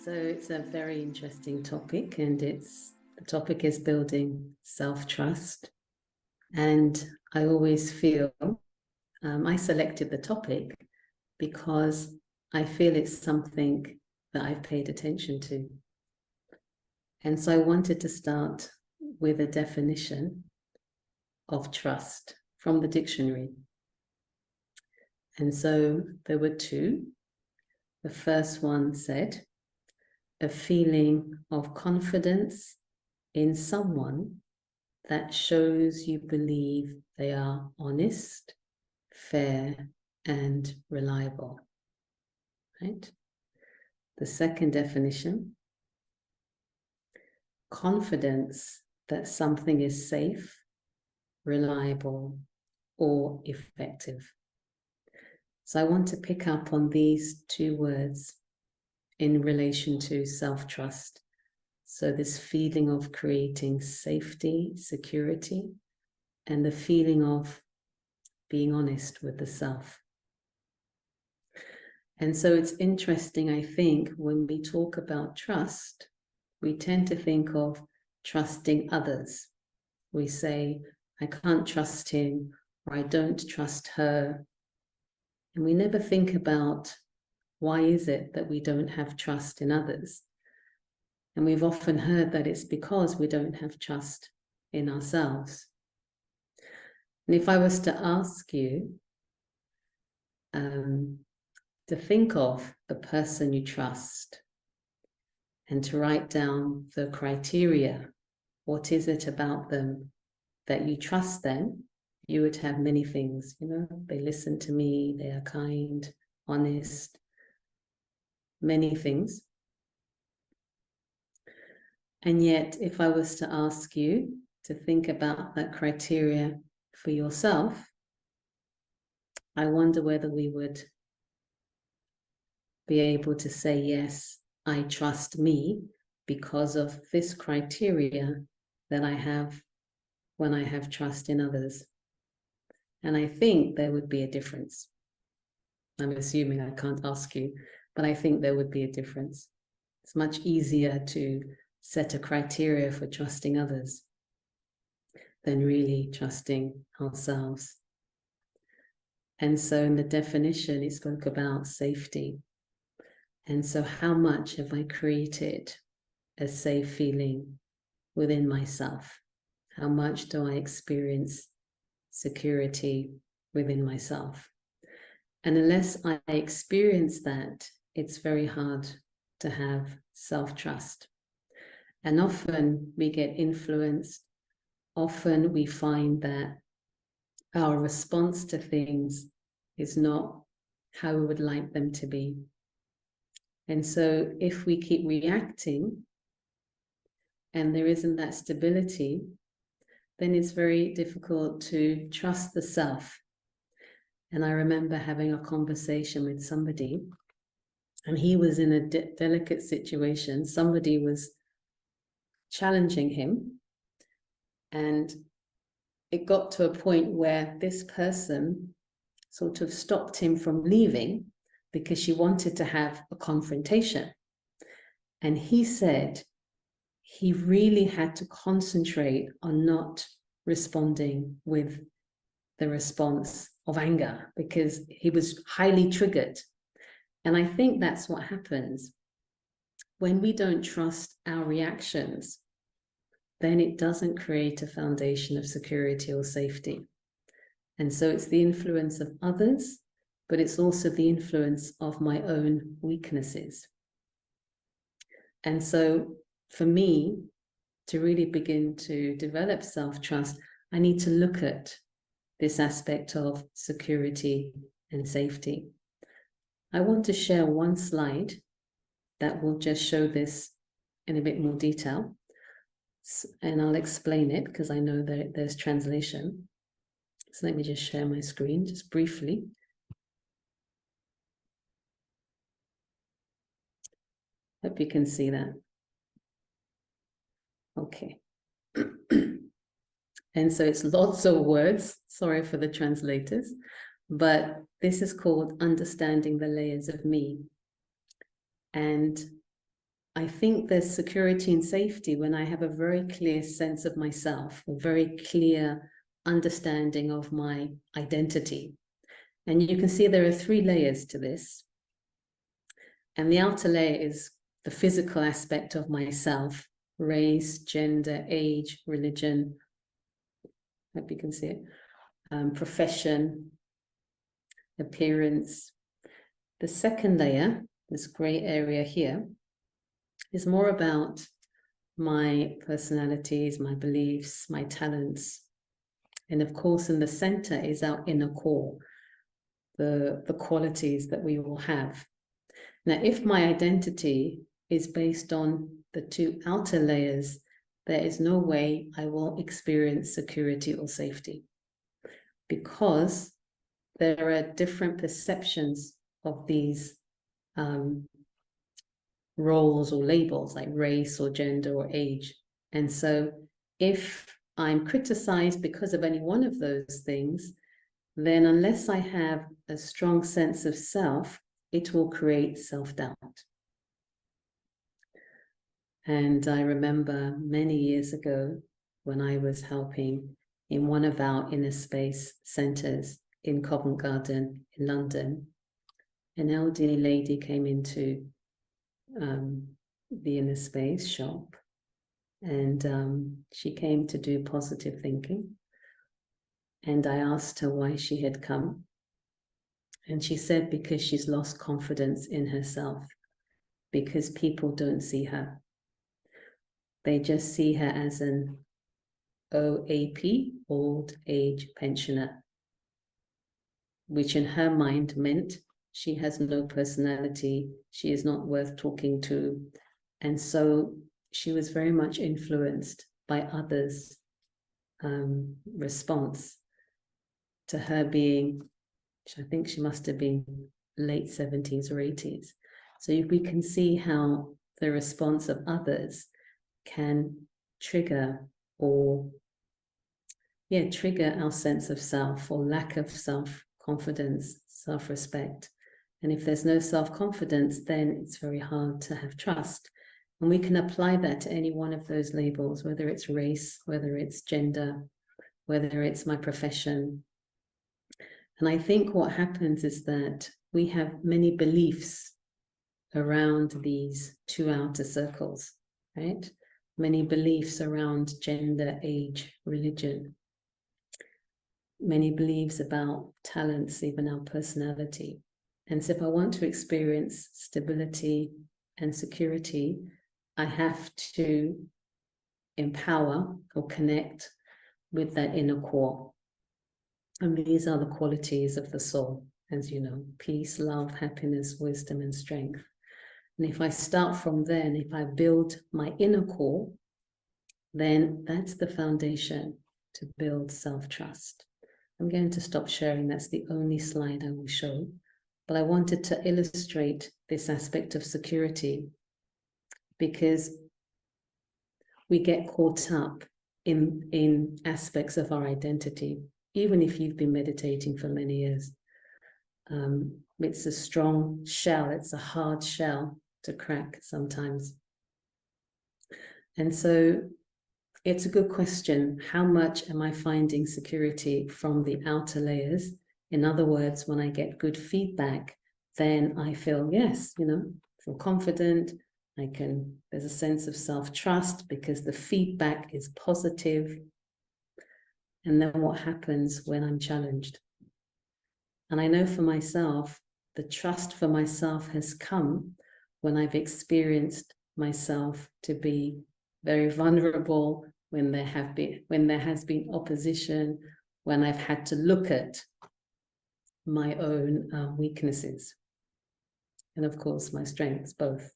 So it's a very interesting topic, and the topic is building self-trust. And I always feel I selected the topic because I feel it's something that I've paid attention to. And so I wanted to start with a definition of trust from the dictionary. And so there were two. The first one said, a feeling of confidence in someone that shows you believe they are honest, fair, and reliable. Right? The second definition, confidence that something is safe, reliable, or effective. So I want to pick up on these two words in relation to self-trust. So this feeling of creating safety, security, and the feeling of being honest with the self. And so it's interesting, I think, when we talk about trust, we tend to think of trusting others. We say, I can't trust him, or I don't trust her. And we never think about why is it that we don't have trust in others? And we've often heard that it's because we don't have trust in ourselves. And if I was to ask you to think of a person you trust and to write down the criteria, what is it about them that you trust them, you would have many things. They listen to me, they are kind, honest, many things. And yet, if I was to ask you to think about that criteria for yourself, I wonder whether we would be able to say, yes, I trust me because of this criteria that I have when I have trust in others. And I think there would be a difference. I'm assuming I can't ask you, but I think there would be a difference. It's much easier to set a criteria for trusting others than really trusting ourselves. And so in the definition, it spoke about safety. And so how much have I created a safe feeling within myself? How much do I experience security within myself? And unless I experience that, it's very hard to have self-trust. And often we get influenced. Often we find that our response to things is not how we would like them to be. And so if we keep reacting and there isn't that stability, then it's very difficult to trust the self. And I remember having a conversation with somebody, and he was in a delicate situation. Somebody was challenging him, and it got to a point where this person sort of stopped him from leaving because she wanted to have a confrontation. And he said he really had to concentrate on not responding with the response of anger because he was highly triggered. And I think that's what happens when we don't trust our reactions. Then it doesn't create a foundation of security or safety. And so it's the influence of others, but it's also the influence of my own weaknesses. And so for me, to really begin to develop self-trust, I need to look at this aspect of security and safety. I want to share one slide that will just show this in a bit more detail. And I'll explain it because I know that there's translation. So let me just share my screen just briefly. Hope you can see that. Okay. And so it's lots of words. Sorry for the translators. But this is called Understanding the Layers of Me. And I think there's security and safety when I have a very clear sense of myself, a very clear understanding of my identity. And you can see there are 3 layers to this. And the outer layer is the physical aspect of myself: race, gender, age, religion. Hope you can see it. Profession, appearance. The second layer, this gray area here, is more about my personalities, my beliefs, my talents. And of course, in the center is our inner core, the qualities that we all have. Now, if my identity is based on the 2 outer layers, there is no way I will experience security or safety, because there are different perceptions of these roles or labels, like race or gender or age. And so if I'm criticized because of any one of those things, then unless I have a strong sense of self, it will create self-doubt. And I remember many years ago when I was helping in one of our inner space centers in Covent Garden in London, an elderly lady came into the inner space shop, and she came to do positive thinking. And I asked her why she had come. And she said because she's lost confidence in herself, because people don't see her. They just see her as an OAP, old age pensioner, which in her mind meant she has no personality, she is not worth talking to. And so she was very much influenced by others' response to her being, I think she must have been late 70s or 80s. So we can see how the response of others can trigger trigger our sense of self, or lack of self-confidence, self-respect. And if there's no self-confidence, then it's very hard to have trust. And we can apply that to any one of those labels, whether it's race, whether it's gender, whether it's my profession. And I think what happens is that we have many beliefs around these 2 outer circles, right? Many beliefs around gender, age, religion. Many beliefs about talents, even our personality. And so if I want to experience stability and security, I have to empower or connect with that inner core. And these are the qualities of the soul, as you know: peace, love, happiness, wisdom, and strength. And if I start from then, if I build my inner core, then that's the foundation to build self-trust. I'm going to stop sharing. That's the only slide I will show. But I wanted to illustrate this aspect of security, because we get caught up in aspects of our identity, even if you've been meditating for many years. It's a strong shell, it's a hard shell to crack sometimes. And so it's a good question. How much am I finding security from the outer layers? In other words, when I get good feedback, then I feel, yes, feel confident. There's a sense of self-trust because the feedback is positive. And then what happens when I'm challenged? And I know for myself, the trust for myself has come when I've experienced myself to be very vulnerable, when there has been opposition, when I've had to look at my own weaknesses, and of course my strengths, both.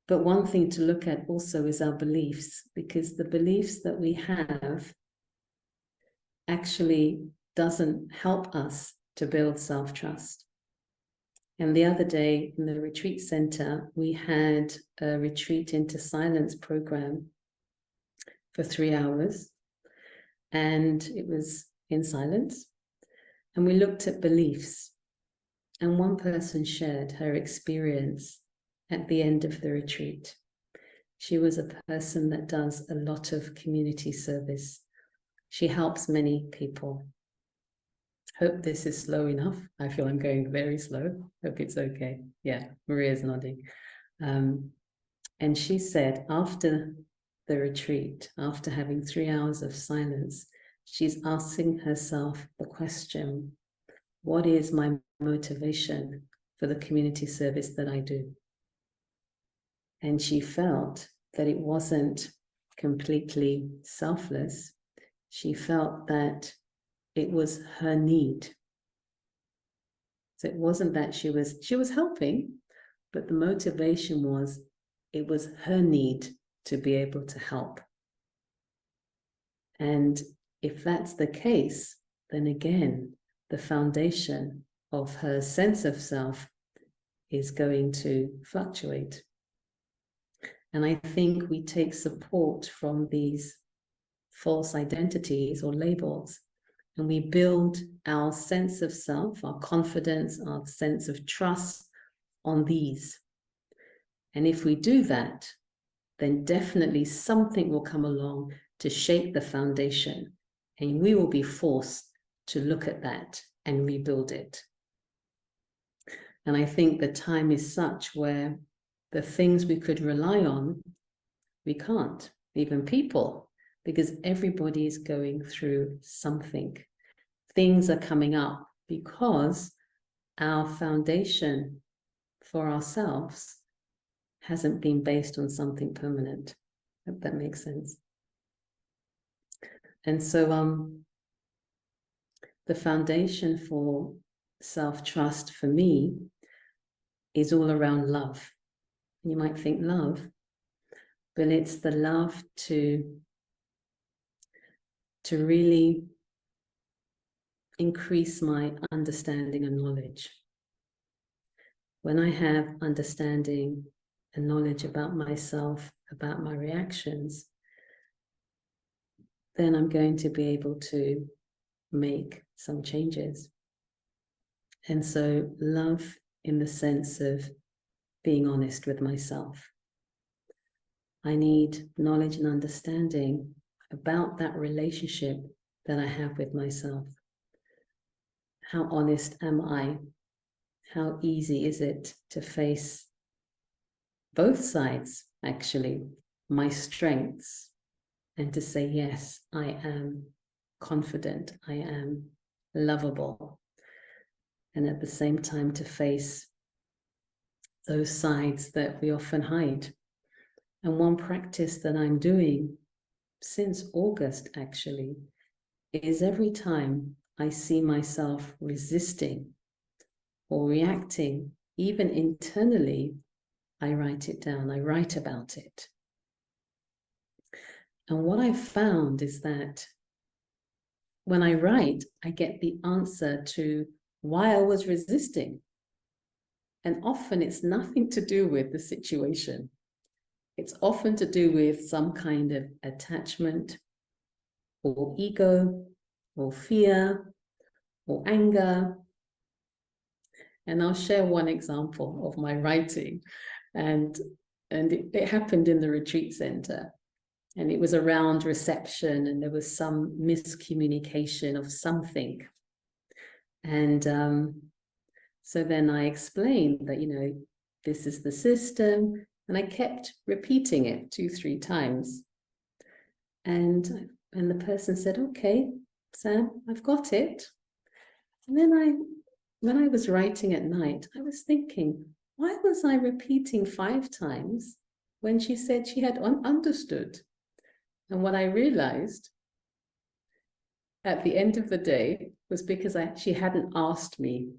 But one thing to look at also is our beliefs, because the beliefs that we have actually doesn't help us to build self-trust. And the other day in the retreat center, we had a retreat into silence program for 3 hours, and it was in silence. And we looked at beliefs, and one person shared her experience at the end of the retreat. She was a person that does a lot of community service. She helps many people. Hope this is slow enough. I feel I'm going very slow. Hope it's okay. Yeah, Maria's nodding. And she said after the retreat, after having 3 hours of silence, she's asking herself the question, what is my motivation for the community service that I do? And she felt that it wasn't completely selfless. She felt that it was her need. So it wasn't that she was helping, but the motivation was, it was her need to be able to help. And if that's the case, then again, the foundation of her sense of self is going to fluctuate. And I think we take support from these false identities or labels, and we build our sense of self, our confidence, our sense of trust on these. And if we do that, then definitely something will come along to shake the foundation, and we will be forced to look at that and rebuild it. And I think the time is such where the things we could rely on, we can't, even people, because everybody is going through something. Things are coming up because our foundation for ourselves hasn't been based on something permanent. Hope that makes sense. And so the foundation for self-trust for me is all around love. You might think love, but it's the love to really increase my understanding and knowledge. When I have understanding and knowledge about myself, about my reactions, then I'm going to be able to make some changes. And so love in the sense of being honest with myself. I need knowledge and understanding about that relationship that I have with myself. How honest am I? How easy is it to face both sides, actually, my strengths, and to say, yes, I am confident, I am lovable, and at the same time to face those sides that we often hide. And one practice that I'm doing since August, actually, is every time I see myself resisting or reacting, even internally, I write it down, I write about it. And what I found is that when I write, I get the answer to why I was resisting. And often it's nothing to do with the situation. It's often to do with some kind of attachment or ego or fear or anger. And I'll share one example of my writing. And it happened in the retreat center. And it was around reception, and there was some miscommunication of something. And so then I explained that, this is the system. And I kept repeating it 2-3 times. And the person said, okay, Sam, I've got it. And then when I was writing at night, I was thinking, why was I repeating 5 times when she said she had understood? And what I realized at the end of the day was because she hadn't asked me.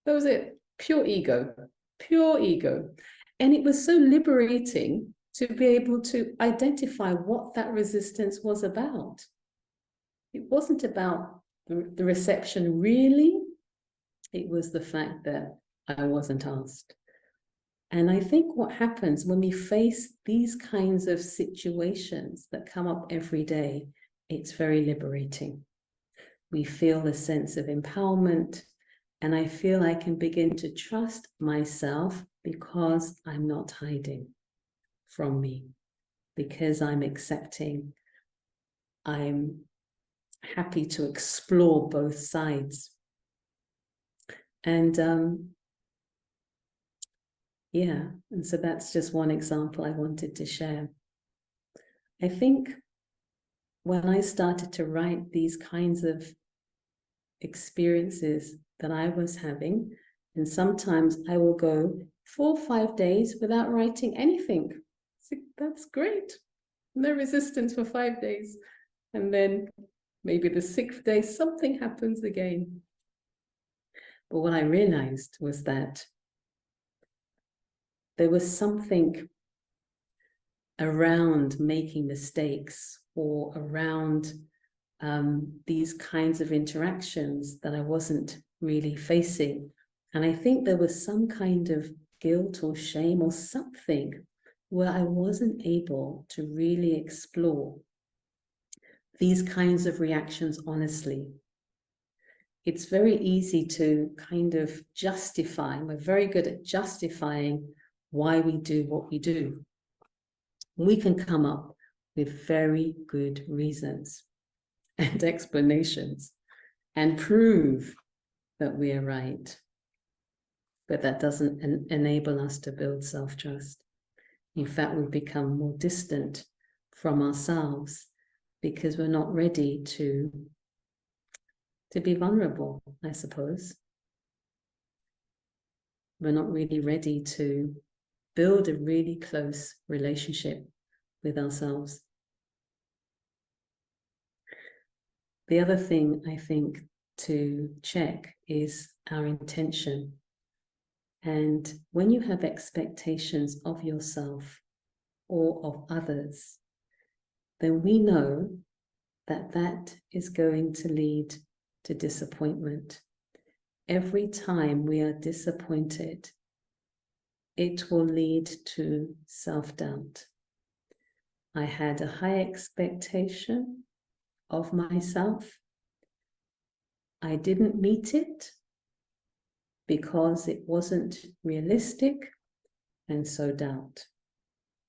That was it, pure ego, pure ego. And it was so liberating to be able to identify what that resistance was about. It wasn't about the reception really. It was the fact that I wasn't asked. And I think what happens when we face these kinds of situations that come up every day, it's very liberating. We feel a sense of empowerment, and I feel I can begin to trust myself because I'm not hiding from me, because I'm accepting, I'm happy to explore both sides. And yeah, and so that's just one example I wanted to share. I think when I started to write these kinds of experiences that I was having, and sometimes I will go 4 or 5 days without writing anything. So that's great. No resistance for 5 days. And then maybe the 6th day, something happens again. But what I realized was that there was something around making mistakes or around these kinds of interactions that I wasn't really facing. And I think there was some kind of guilt or shame or something where I wasn't able to really explore these kinds of reactions honestly. It's very easy to kind of justify, we're very good at justifying why we do what we do. We can come up with very good reasons and explanations and prove that we are right. But that doesn't enable us to build self-trust. In fact, we become more distant from ourselves because we're not ready to be vulnerable, I suppose. We're not really ready to build a really close relationship with ourselves. The other thing I think to check is our intention. And when you have expectations of yourself or of others, then we know that that is going to lead to disappointment. Every time we are disappointed, it will lead to self-doubt. I had a high expectation of myself. I didn't meet it because it wasn't realistic, and so doubt.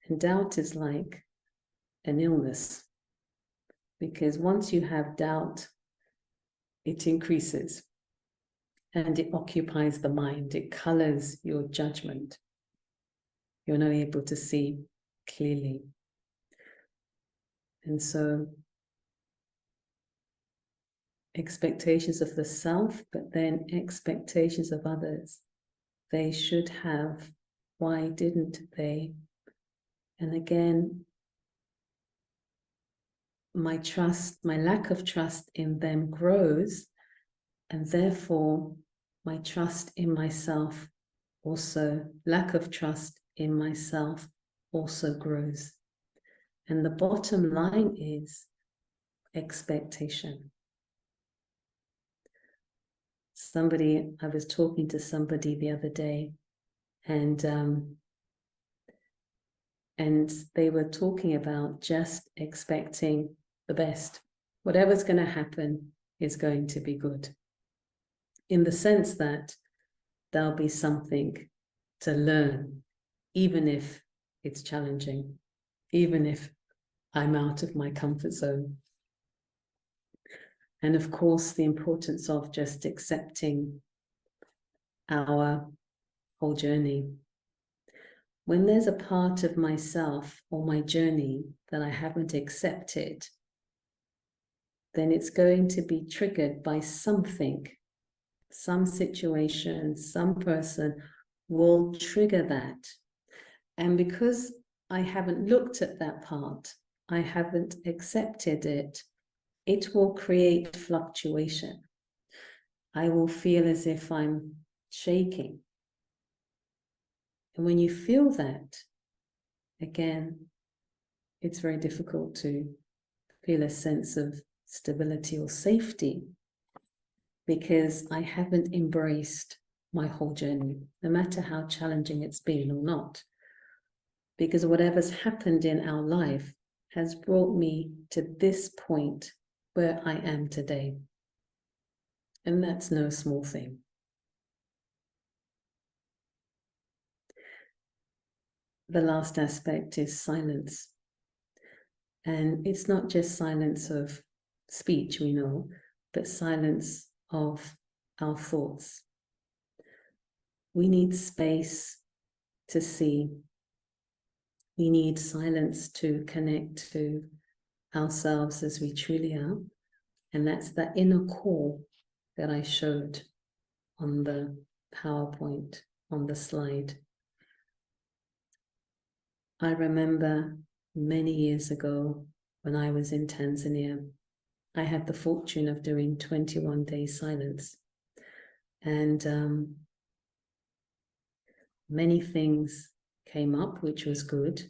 And doubt is like an illness, because once you have doubt, it increases and it occupies the mind. It colors your judgment. You're not able to see clearly. And so expectations of the self, but then expectations of others. They should have. Why didn't they? And again, my lack of trust in them grows, and therefore my trust in myself also, lack of trust in myself also grows. And the bottom line is expectation. I was talking to somebody the other day, and they were talking about just expecting the best. Whatever's going to happen is going to be good, in the sense that there'll be something to learn, even if it's challenging, even if I'm out of my comfort zone. And of course, the importance of just accepting our whole journey. When there's a part of myself or my journey that I haven't accepted, then it's going to be triggered by something, some situation, some person will trigger that. And because I haven't looked at that part, I haven't accepted it, it will create fluctuation. I will feel as if I'm shaking. And when you feel that, again, it's very difficult to feel a sense of stability or safety, because I haven't embraced my whole journey, no matter how challenging it's been or not. Because whatever's happened in our life has brought me to this point where I am today. And that's no small thing. the last aspect is silence. And it's not just silence of speech, we know, but silence of our thoughts. We need space to see. We need silence to connect to ourselves as we truly are. And that's that inner core that I showed on the PowerPoint, on the slide. I remember many years ago when I was in Tanzania, I had the fortune of doing 21 days silence. And many things came up, which was good.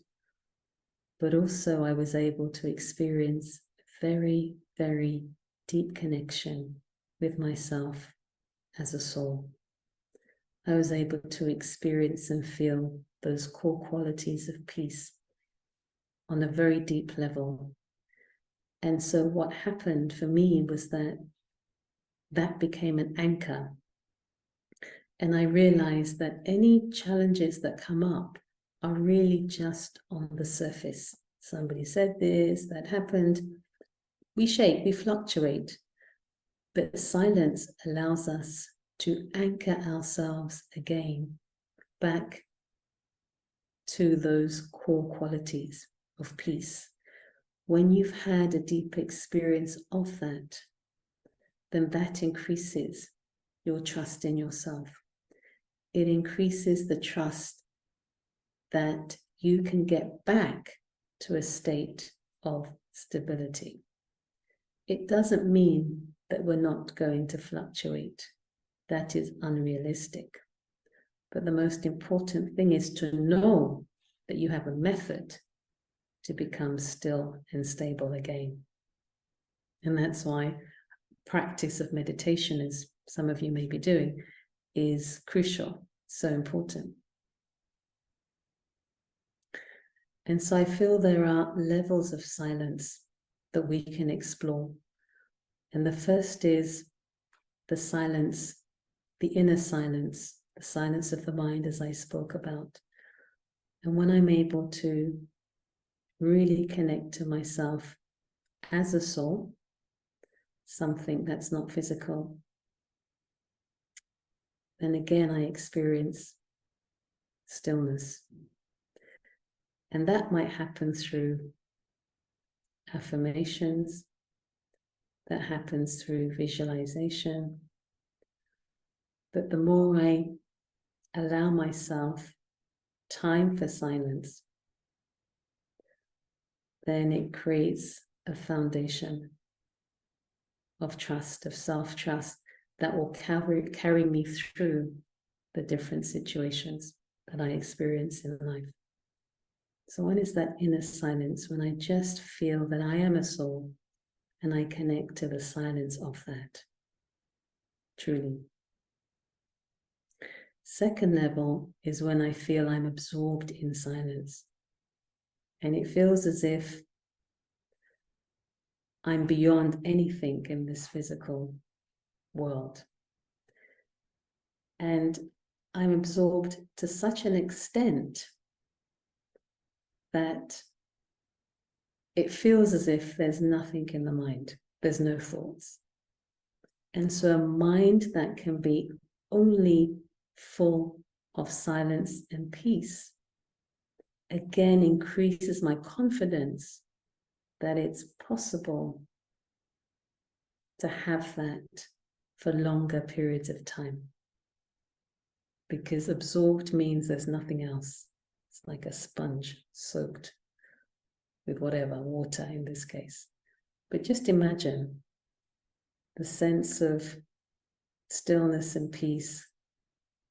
But also I was able to experience very, very deep connection with myself as a soul. I was able to experience and feel those core qualities of peace on a very deep level. And so what happened for me was that became an anchor. And I realized that any challenges that come up are really just on the surface. Somebody said this, that happened. We shake, we fluctuate. But silence allows us to anchor ourselves again back to those core qualities of peace. When you've had a deep experience of that, then that increases your trust in yourself. It increases the trust that you can get back to a state of stability. It doesn't mean that we're not going to fluctuate. That is unrealistic. But the most important thing is to know that you have a method to become still and stable again. And that's why practice of meditation, as some of you may be doing, is crucial, so important. And so I feel there are levels of silence that we can explore. And the first is the silence, the inner silence, the silence of the mind, as I spoke about. And when I'm able to really connect to myself as a soul, something that's not physical, then again I experience stillness. And that might happen through affirmations, that happens through visualization. But the more I allow myself time for silence, then it creates a foundation of trust, of self-trust, that will carry me through the different situations that I experience in life. So when is that inner silence? When I just feel that I am a soul and I connect to the silence of that, truly. Second level is when I feel I'm absorbed in silence. And it feels as if I'm beyond anything in this physical world. And I'm absorbed to such an extent that it feels as if there's nothing in the mind. There's no thoughts. And so a mind that can be only full of silence and peace, again, increases my confidence that it's possible to have that for longer periods of time. Because absorbed means there's nothing else. It's like a sponge soaked with whatever, water in this case. But just imagine the sense of stillness and peace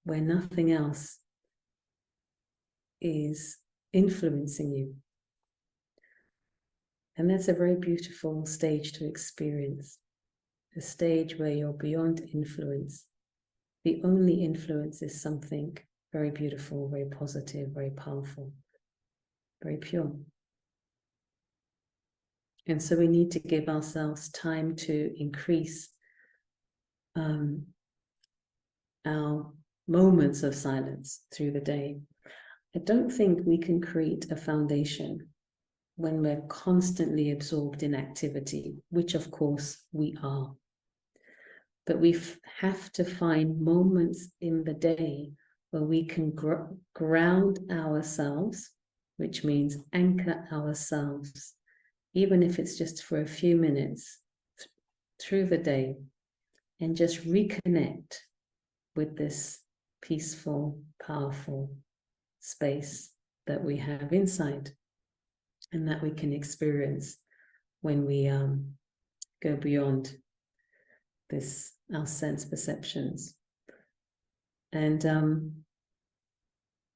where nothing else is influencing you. And that's a very beautiful stage to experience. A stage where you're beyond influence. The only influence is something very beautiful, very positive, very powerful, very pure. And so we need to give ourselves time to increase our moments of silence through the day. I don't think we can create a foundation when we're constantly absorbed in activity, which of course we are. But we have to find moments in the day where we can ground ourselves, which means anchor ourselves, even if it's just for a few minutes through the day, and just reconnect with this peaceful, powerful space that we have inside and that we can experience when we go beyond this, our sense perceptions. And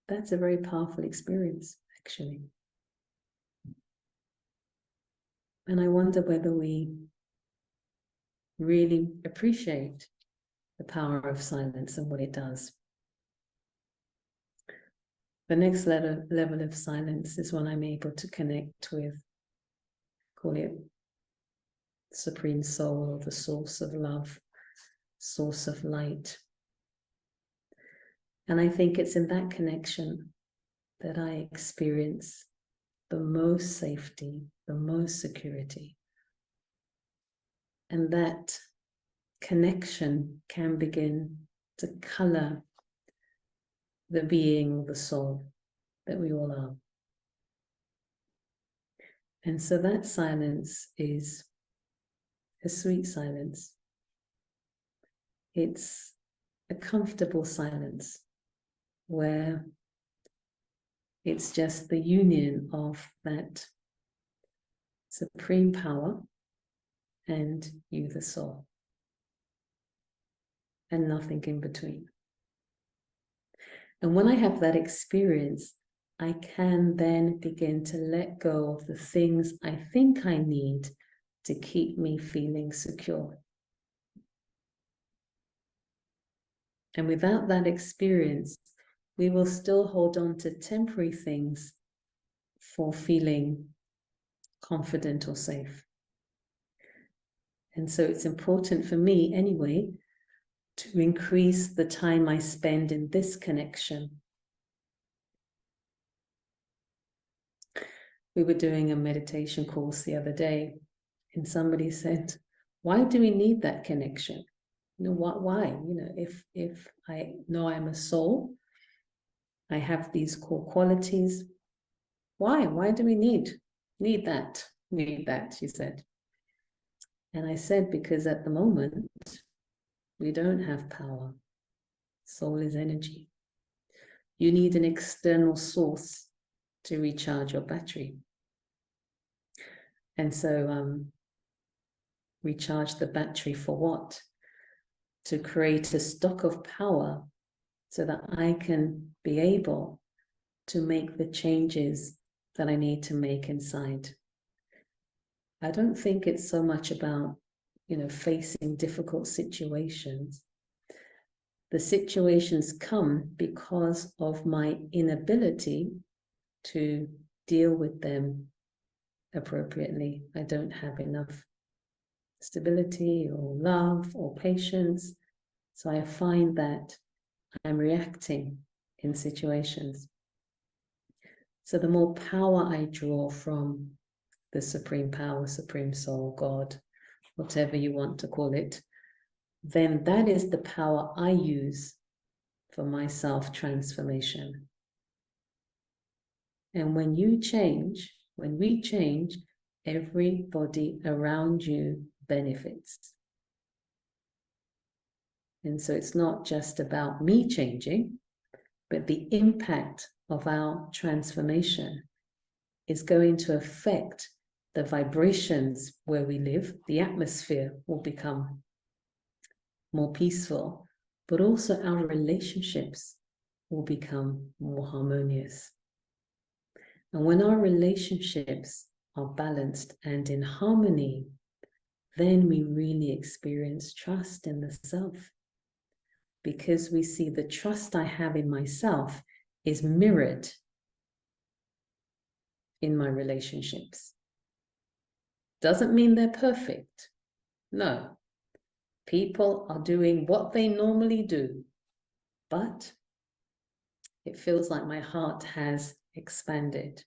that's a very powerful experience, actually. And I wonder whether we really appreciate the power of silence and what it does. The next level of silence is when I'm able to connect with, call it Supreme Soul, or the source of love, source of light. And I think it's in that connection that I experience the most safety, the most security. And that connection can begin to color the being, the soul that we all are. And so that silence is a sweet silence. It's a comfortable silence where it's just the union of that supreme power and you, the soul, and nothing in between. And when I have that experience, I can then begin to let go of the things I think I need to keep me feeling secure. And without that experience, we will still hold on to temporary things for feeling confident or safe. And so it's important for me anyway to increase the time I spend in this connection. We were doing a meditation course the other day, and somebody said, why do we need that connection? You know, why? You know, if I know I'm a soul, I have these core qualities, why do we need that? Need that, she said. And I said, because at the moment, we don't have power. Soul is energy. You need an external source to recharge your battery. And so recharge the battery for what? To create a stock of power so that I can be able to make the changes that I need to make inside. I don't think it's so much about, you know, facing difficult situations. The situations come because of my inability to deal with them appropriately. I don't have enough stability or love or patience. So I find that I'm reacting in situations. So the more power I draw from the supreme power, supreme soul, God, whatever you want to call it, then that is the power I use for my self-transformation. And when you change, when we change, everybody around you benefits. And so it's not just about me changing, but the impact of our transformation is going to affect the vibrations where we live. The atmosphere will become more peaceful, but also our relationships will become more harmonious. And when our relationships are balanced and in harmony, then we really experience trust in the self, because we see the trust I have in myself is mirrored in my relationships. Doesn't mean they're perfect. No. People are doing what they normally do, but it feels like my heart has expanded.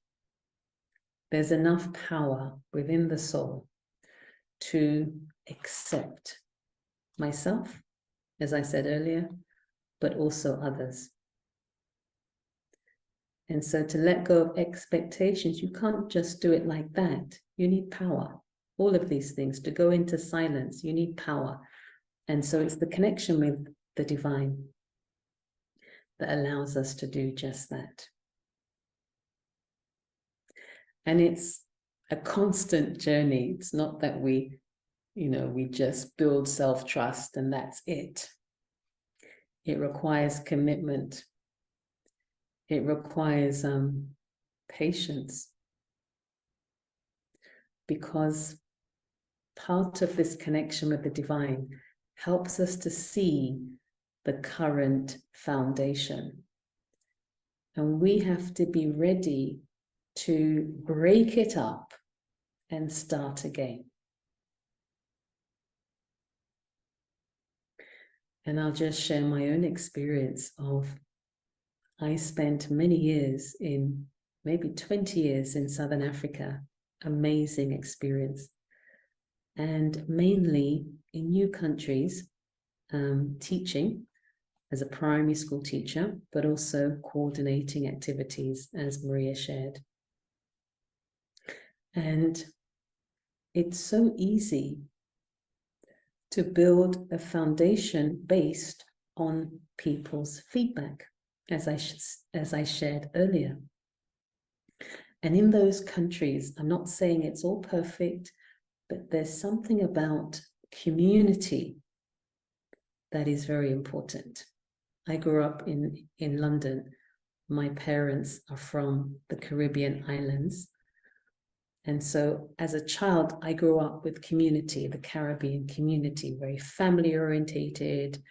There's enough power within the soul to accept myself, as I said earlier, but also others. And so to let go of expectations, you can't just do it like that. You need power. All of these things, to go into silence, you need power. And so it's the connection with the divine that allows us to do just that. And it's a constant journey. It's not that we just build self-trust and that's it. It requires commitment. It requires patience, because part of this connection with the divine helps us to see the current foundation. And we have to be ready to break it up and start again. And I'll just share my own experience of, I spent many years maybe 20 years in Southern Africa, amazing experience. And mainly in new countries, teaching as a primary school teacher, but also coordinating activities, as Maria shared. And it's so easy to build a foundation based on people's feedback, as I shared earlier. And in those countries, I'm not saying it's all perfect, but there's something about community that is very important. I grew up in London. My parents are from the Caribbean islands. And so as a child, I grew up with community, the Caribbean community, very family orientated,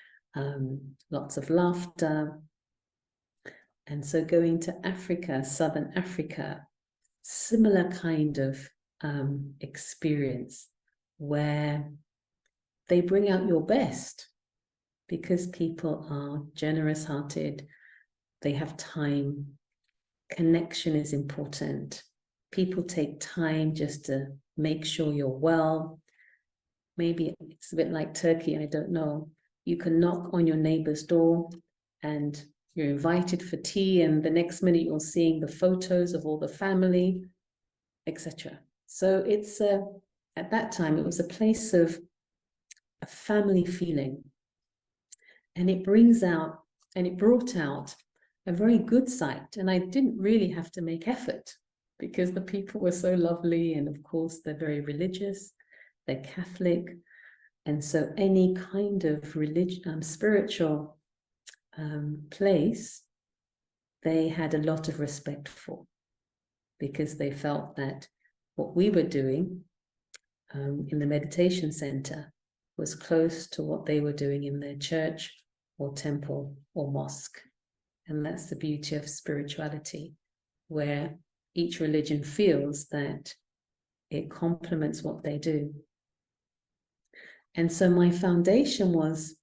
lots of laughter. And so going to Africa, Southern Africa, similar kind of experience where they bring out your best because people are generous-hearted, they have time, connection is important. People take time just to make sure you're well. Maybe it's a bit like Turkey, I don't know. You can knock on your neighbor's door and you're invited for tea, and the next minute you're seeing the photos of all the family, etc. So it's at that time, it was a place of a family feeling. And it brought out a very good side. And I didn't really have to make effort because the people were so lovely. And of course, they're very religious, they're Catholic. And so any kind of spiritual place, they had a lot of respect for, because they felt that what we were doing in the meditation center was close to what they were doing in their church or temple or mosque. And that's the beauty of spirituality, where each religion feels that it complements what they do. And so my foundation was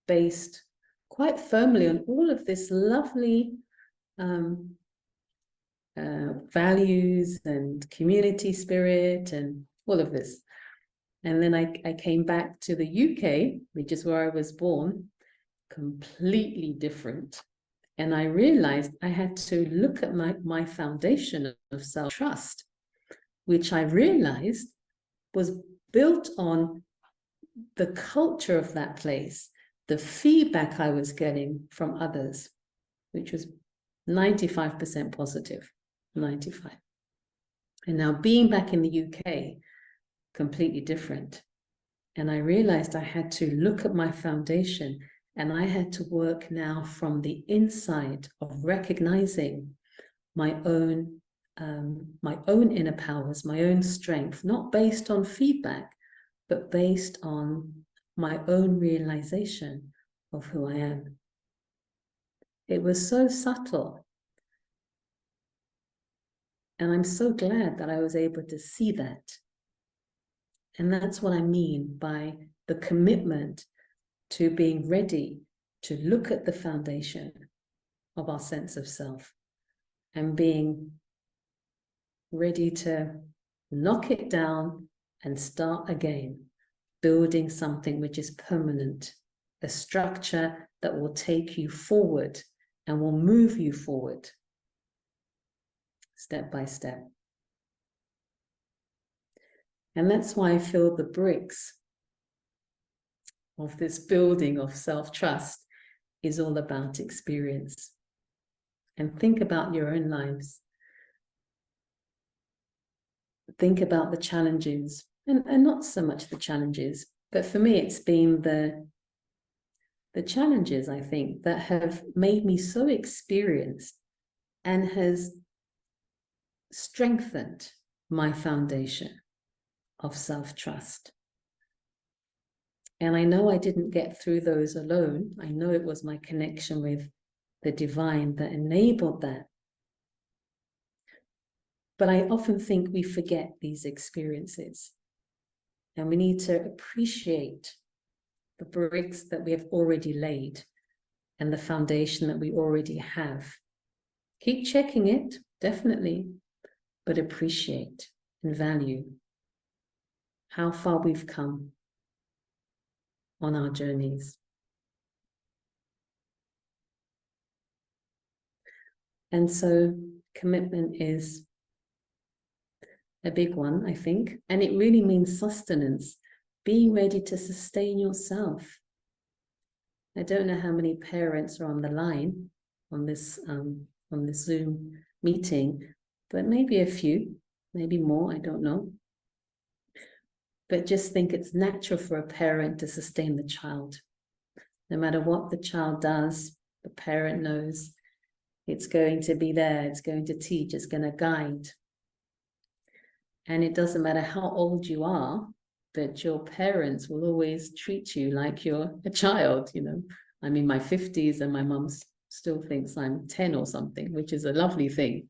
based quite firmly on all of this lovely values and community spirit and all of this. And then I came back to the UK, which is where I was born, completely different. And I realized I had to look at my foundation of self-trust, which I realized was built on the culture of that place, the feedback I was getting from others, which was 95% positive, 95. And now being back in the UK, completely different. And I realized I had to look at my foundation, and I had to work now from the inside of recognizing my own inner powers, my own strength, not based on feedback, but based on my own realization of who I am. It was so subtle. And I'm so glad that I was able to see that. And that's what I mean by the commitment to being ready to look at the foundation of our sense of self, and being ready to knock it down and start again, building something which is permanent, a structure that will take you forward and will move you forward step by step. And that's why I feel the bricks of this building of self-trust is all about experience. And think about your own lives. Think about the challenges, and not so much the challenges, but for me, it's been the challenges, I think, that have made me so experienced and has strengthened my foundation of self-trust. And I know I didn't get through those alone. I know it was my connection with the divine that enabled that. But I often think we forget these experiences, and we need to appreciate the bricks that we have already laid and the foundation that we already have. Keep checking it, definitely, but appreciate and value how far we've come on our journeys. And so commitment is a big one, I think, and it really means sustenance, being ready to sustain yourself. I don't know how many parents are on the line on this Zoom meeting, but maybe a few, maybe more, I don't know. But just think it's natural for a parent to sustain the child. No matter what the child does, the parent knows it's going to be there, it's going to teach, it's going to guide. And it doesn't matter how old you are, but your parents will always treat you like you're a child, you know. I'm in my 50s and my mum still thinks I'm 10 or something, which is a lovely thing.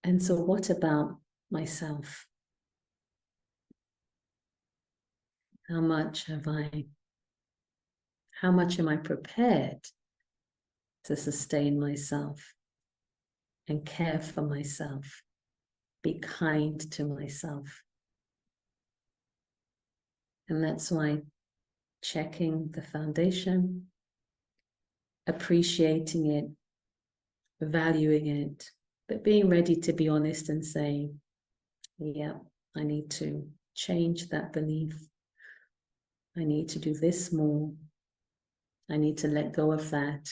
And so what about myself? How much am I prepared to sustain myself and care for myself, be kind to myself? And that's why checking the foundation, appreciating it, valuing it, but being ready to be honest and saying, yeah, I need to change that belief. I need to do this more. I need to let go of that.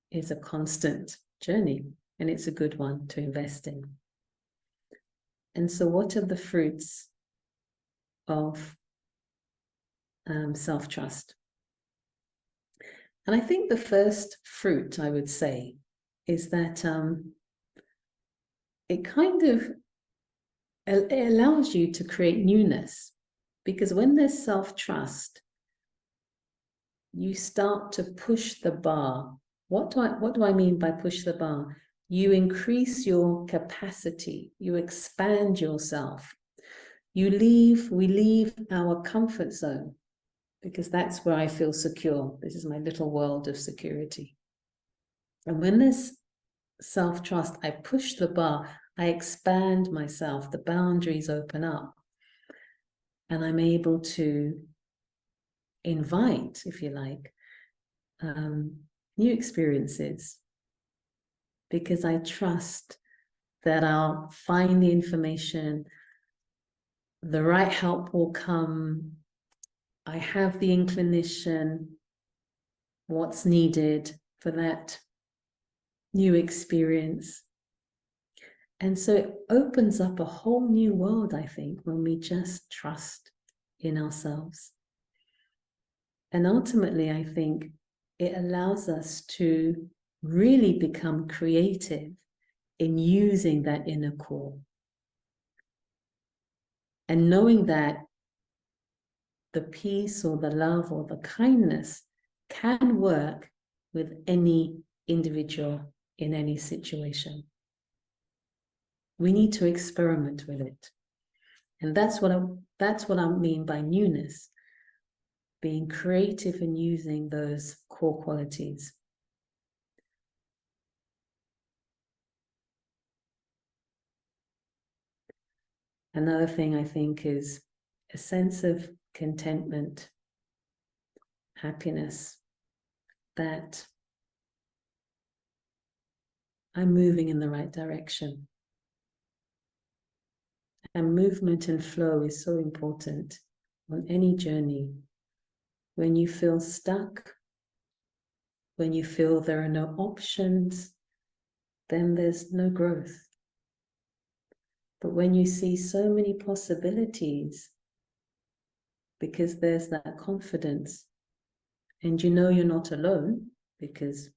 It's a constant journey, and it's a good one to invest in. And so what are the fruits of self-trust? And I think the first fruit, I would say, is that it kind of it allows you to create newness, because when there's self-trust, you start to push the bar. What do I mean by push the bar? You increase your capacity, you expand yourself. We leave our comfort zone, because that's where I feel secure. This is my little world of security. And when there's self-trust, I push the bar, I expand myself, the boundaries open up, and I'm able to invite, if you like, new experiences, because I trust that I'll find the information, the right help will come, I have the inclination, what's needed for that new experience. And so it opens up a whole new world, I think, when we just trust in ourselves. And ultimately, I think it allows us to really become creative in using that inner core. And knowing that the peace or the love or the kindness can work with any individual in any situation. We need to experiment with it. And that's what I mean by newness. being creative and using those core qualities. Another thing I think is a sense of contentment, happiness, that I'm moving in the right direction. And movement and flow is so important on any journey. When you feel stuck, when you feel there are no options, then there's no growth. But when you see so many possibilities, because there's that confidence, and you know you're not alone because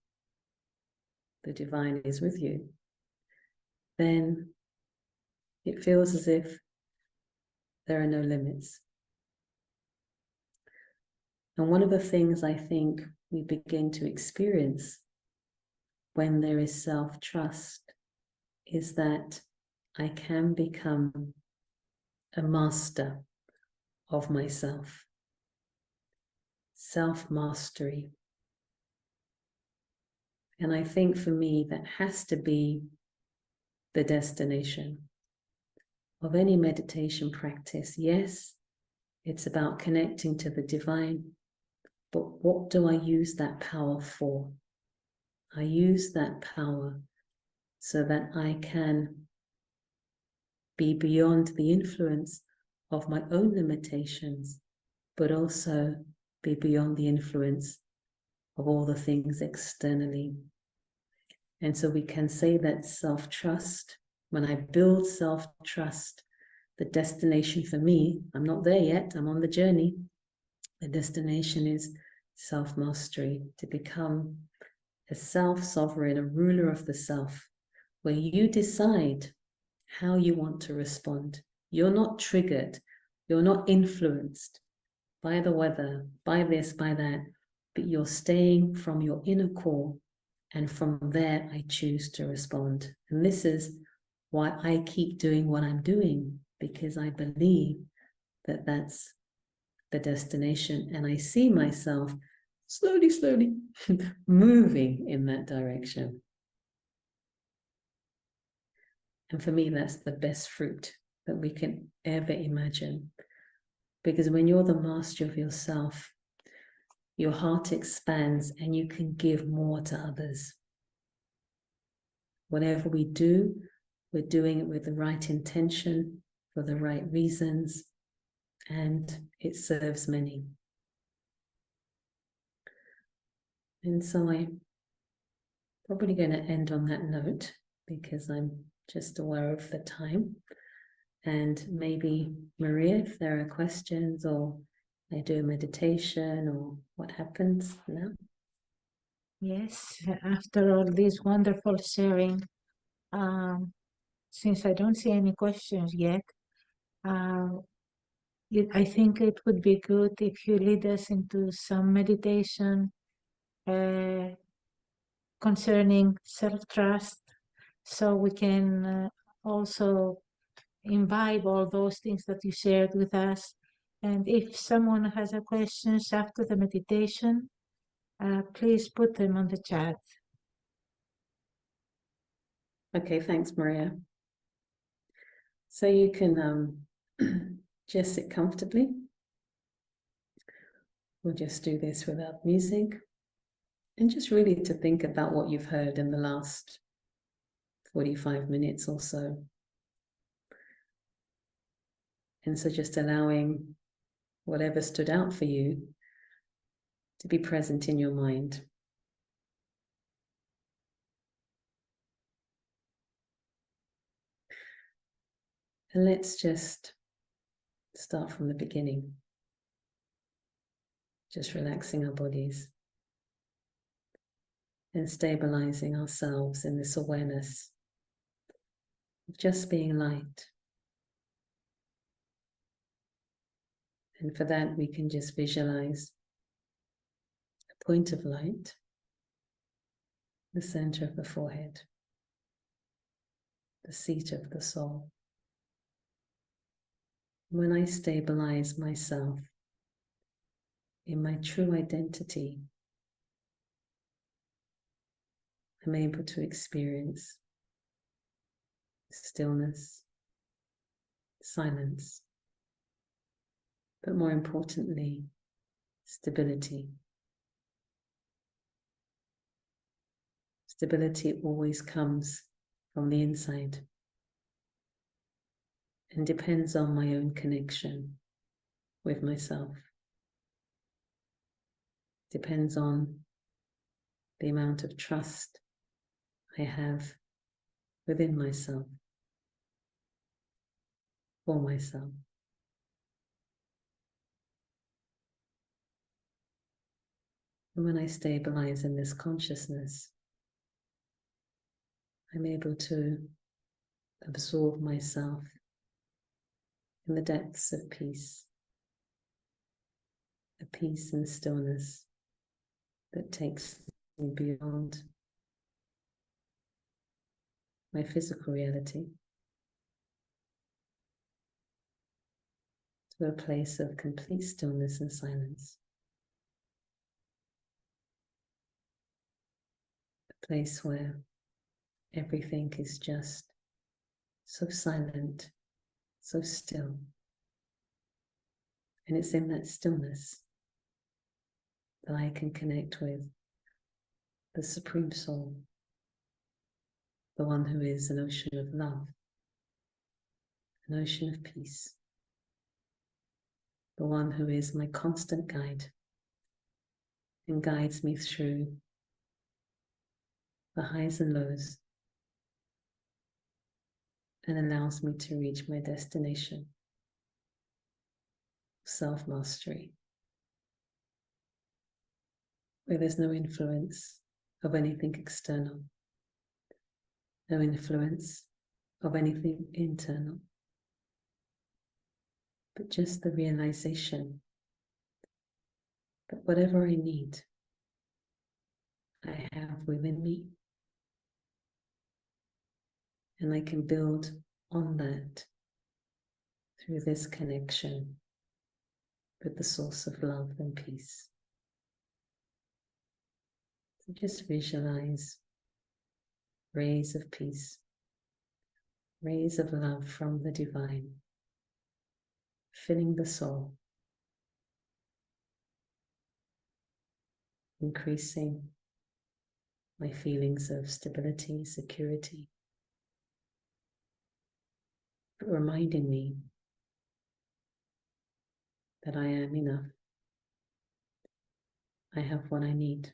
the divine is with you, then it feels as if there are no limits. And one of the things I think we begin to experience when there is self-trust is that I can become a master of myself. Self-mastery. And I think for me, that has to be the destination of any meditation practice. Yes, it's about connecting to the divine, but what do I use that power for? I use that power so that I can be beyond the influence of my own limitations, but also be beyond the influence of all the things externally. And so we can say that self-trust, when I build self-trust, the destination for me, I'm not there yet, I'm on the journey. The destination is self-mastery, to become a self-sovereign, a ruler of the self, where you decide how you want to respond. You're not triggered, you're not influenced by the weather, by this, by that, but you're staying from your inner core, and from there I choose to respond. And this is why I keep doing what I'm doing, because I believe that that's the destination, and I see myself slowly moving in that direction. And for me, that's the best fruit that we can ever imagine, because when you're the master of yourself, your heart expands and you can give more to others. Whatever we do, we're doing it with the right intention, for the right reasons, and it serves many. And so I'm probably going to end on that note, because I'm just aware of the time. And maybe, Maria, if there are questions, or I do a meditation, or what happens now? Yes, after all this wonderful sharing, since I don't see any questions yet, I think it would be good if you lead us into some meditation concerning self-trust, so we can also imbibe all those things that you shared with us. And if someone has a questions after the meditation, please put them on the chat. Okay, thanks, Maria. So you can just sit comfortably. We'll just do this without music, and just really to think about what you've heard in the last 45 minutes or so. And so just allowing whatever stood out for you to be present in your mind. And let's just start from the beginning. Just relaxing our bodies and stabilizing ourselves in this awareness of just being light. And for that, we can just visualize a point of light, the center of the forehead, the seat of the soul. When I stabilize myself in my true identity, I'm able to experience stillness, silence, but more importantly, stability. Stability always comes from the inside and depends on my own connection with myself. Depends on the amount of trust I have within myself, for myself. And when I stabilize in this consciousness, I'm able to absorb myself in the depths of peace, a peace and stillness that takes me beyond my physical reality to a place of complete stillness and silence. A place where everything is just so silent, so still. And it's in that stillness that I can connect with the Supreme Soul, the one who is an ocean of love, an ocean of peace, the one who is my constant guide and guides me through the highs and lows and allows me to reach my destination, self-mastery, where there's no influence of anything external, no influence of anything internal, but just the realization that whatever I need, I have within me, and I can build on that through this connection with the source of love and peace. So just visualize rays of peace, rays of love from the divine, filling the soul, increasing my feelings of stability, security, but reminding me that I am enough. I have what I need.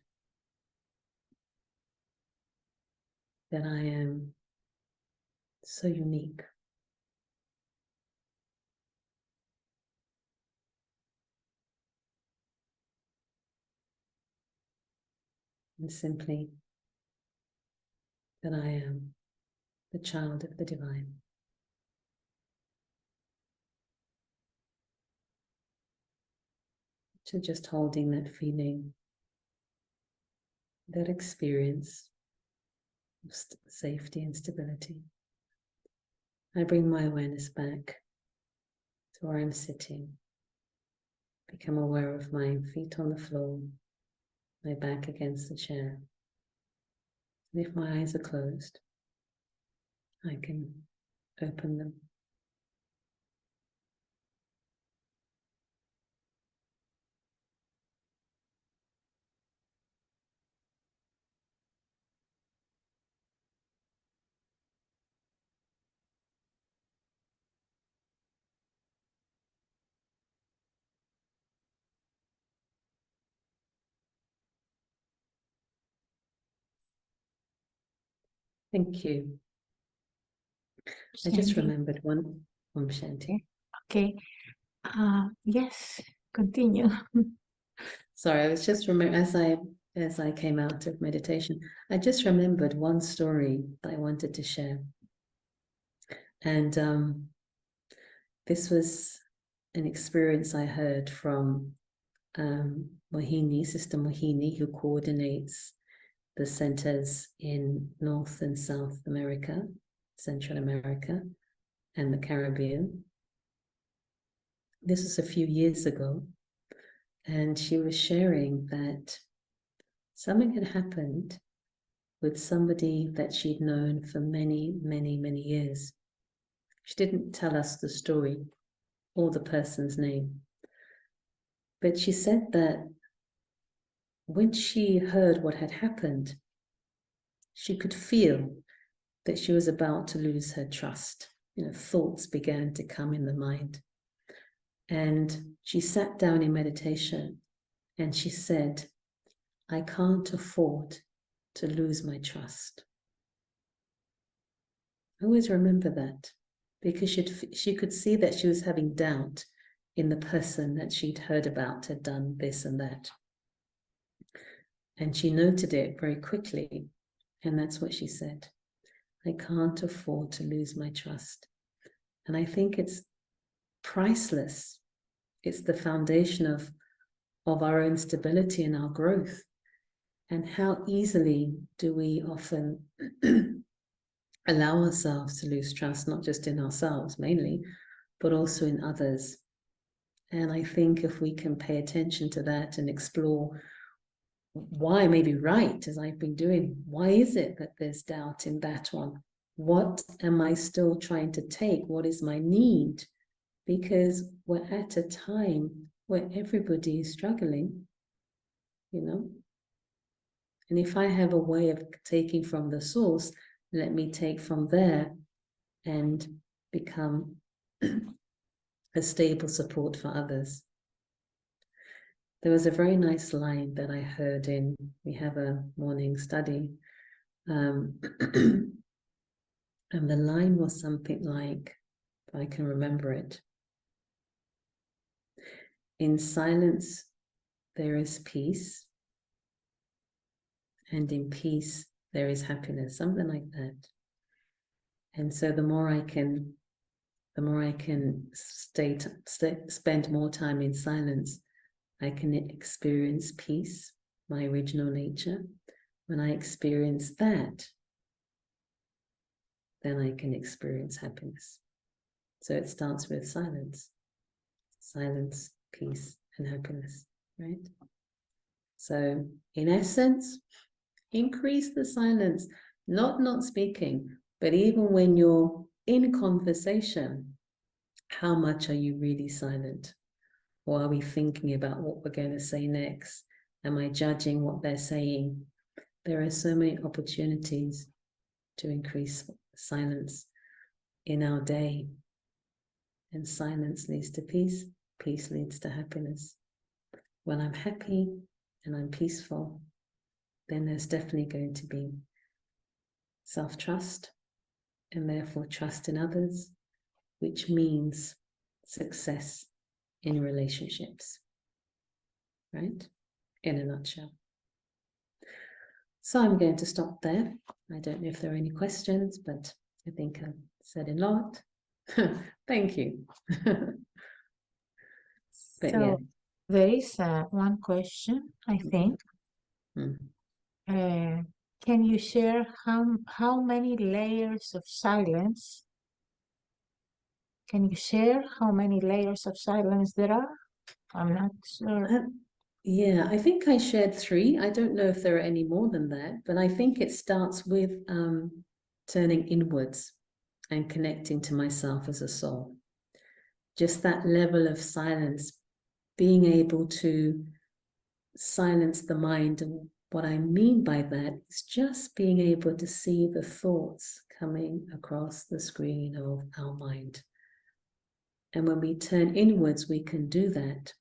That I am so unique. And simply that I am the child of the divine. So just holding that feeling, that experience of safety and stability. I bring my awareness back to where I'm sitting. Become aware of my feet on the floor, my back against the chair. And if my eyes are closed, I can open them. Thank you. I just Shanti. remembered one. Shanti. Okay. Yes, continue. Sorry, I was just as I came out of meditation, I just remembered one story that I wanted to share. And this was an experience I heard from Sister Mohini, who coordinates the centers in North and South America, Central America, and the Caribbean. This was a few years ago, And she was sharing that something had happened with somebody that she'd known for many, many, many years. She didn't tell us the story or the person's name, but she said that when she heard what had happened, she could feel that she was about to lose her trust. Thoughts began to come in the mind. And she sat down in meditation and she said, I can't afford to lose my trust. I always remember that, because she could see that she was having doubt in the person that she'd heard about had done this and that. And she noted it very quickly. And that's what she said. I can't afford to lose my trust. And I think it's priceless. It's the foundation of our own stability and our growth. And how easily do we often allow ourselves to lose trust, not just in ourselves mainly, but also in others. And I think if we can pay attention to that and explore why, maybe right, as I've been doing, why is it that there's doubt in that one? What am I still trying to take? What is my need? Because we're at a time where everybody is struggling, And if I have a way of taking from the source, let me take from there and become a stable support for others. There was a very nice line that I heard we have a morning study, and the line was something like, if I can remember it, in silence there is peace, and in peace there is happiness, something like that. And so the more I can spend more time in silence, I can experience peace, my original nature. When I experience that, then I can experience happiness. So it starts with silence. Silence, peace, and happiness, right? So in essence, increase the silence, not speaking, but even when you're in conversation, how much are you really silent? Or are we thinking about what we're going to say next? Am I judging what they're saying? There are so many opportunities to increase silence in our day. And silence leads to peace. Peace leads to happiness. When I'm happy and I'm peaceful, then there's definitely going to be self-trust and therefore trust in others, which means success in relationships, right? In a nutshell. So I'm going to stop there. I don't know if there are any questions, but I think I've said a lot. Thank you. But So yeah. there is one question, I think. Can you share how many layers of silence? Can you share how many layers of silence there are? I'm not sure. Yeah, I think I shared 3. I don't know if there are any more than that, but I think it starts with turning inwards and connecting to myself as a soul. Just that level of silence, being able to silence the mind. And what I mean by that is just being able to see the thoughts coming across the screen of our mind. And when we turn inwards, we can do that.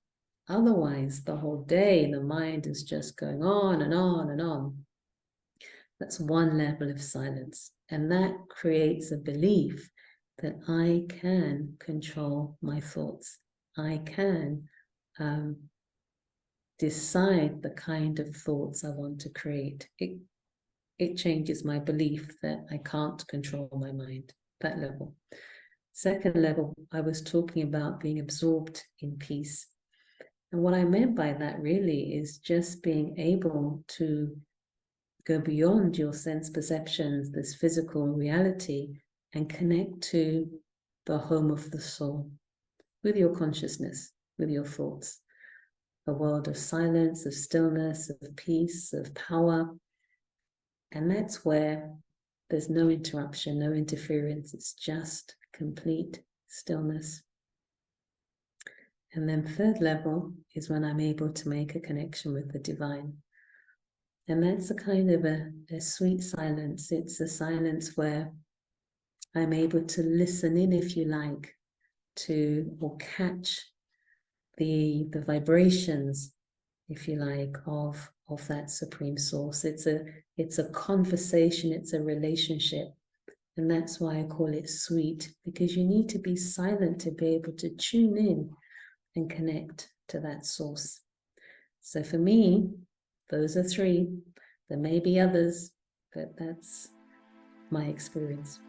Otherwise, the whole day, the mind is just going on and on and on. That's one level of silence. And that creates a belief that I can control my thoughts. I can decide the kind of thoughts I want to create. It changes my belief that I can't control my mind, that level. Second level, I was talking about being absorbed in peace. And what I meant by that really is just being able to go beyond your sense perceptions, this physical reality, and connect to the home of the soul with your consciousness, with your thoughts. a world of silence, of stillness, of peace, of power. And that's where there's no interruption, no interference. It's just complete stillness. And then third level is when I'm able to make a connection with the divine. And that's a kind of a sweet silence. It's a silence where I'm able to listen in, if you like, to or catch the vibrations, if you like, of that supreme source. It's a conversation, it's a relationship. And that's why I call it sweet, because you need to be silent to be able to tune in and connect to that source. So for me, those are three. There may be others, but that's my experience.